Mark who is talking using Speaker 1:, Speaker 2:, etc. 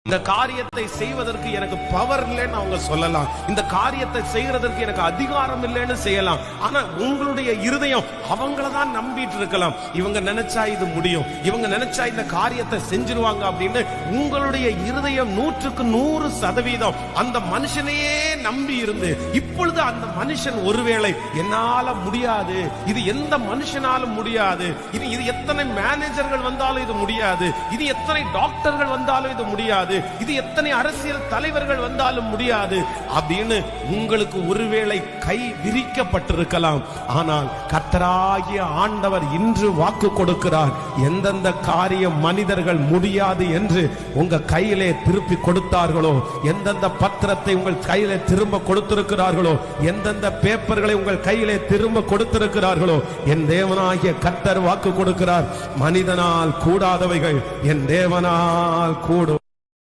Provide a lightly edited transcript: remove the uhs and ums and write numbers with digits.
Speaker 1: இந்த காரியத்தை செய்வதற்கு எனக்கு பவர் இல்லைன்னு அவங்க சொல்லலாம், இந்த காரியத்தை செய்யறதற்கு எனக்கு அதிகாரம் இல்லைன்னு செய்யலாம். ஆனா உங்களுடைய இருதயம் அவங்கள தான் நம்பிட்டு இருக்கலாம். இவங்க நினைச்சா இது முடியும், இவங்க நினைச்சா இந்த காரியத்தை செஞ்சிருவாங்க அப்படின்னு உங்களுடைய இருதயம் 100% அந்த மனுஷனையே நம்பி இருந்து, இப்பொழுது அந்த மனுஷன் ஒருவேளை என்னால முடியாது, இது எந்த மனுஷனாலும் முடியாது, இது எத்தனை மேனேஜர்கள் வந்தாலும் இது முடியாது, இது எத்தனை டாக்டர்கள் வந்தாலும் இது முடியாது, இது எத்தனை அரசியல் தலைவர்கள் வந்தாலும் முடியாது அப்படின்னு உங்களுக்கு ஒருவேளை கை விரிக்கப்பட்டிருக்கலாம். ஆனால் கர்த்தராகிய ஆண்டவர் இன்று வாக்கு கொடுக்கிறார், எந்தெந்த காரியம் மனிதர்கள் முடியாது என்று உங்க கையிலே திருப்பி கொடுத்தார்களோ, எந்தெந்த பத்திரத்தை உங்கள் கையிலே திரும்ப கொடுத்திருக்கிறார்களோ, எந்தெந்த பேப்பர்களை உங்கள் கையிலே திரும்ப கொடுத்திருக்கிறார்களோ, என் தேவனாகிய கர்த்தர் வாக்கு கொடுக்கிறார், மனிதனால் கூடாதவைகள் என் தேவனால் கூடும்.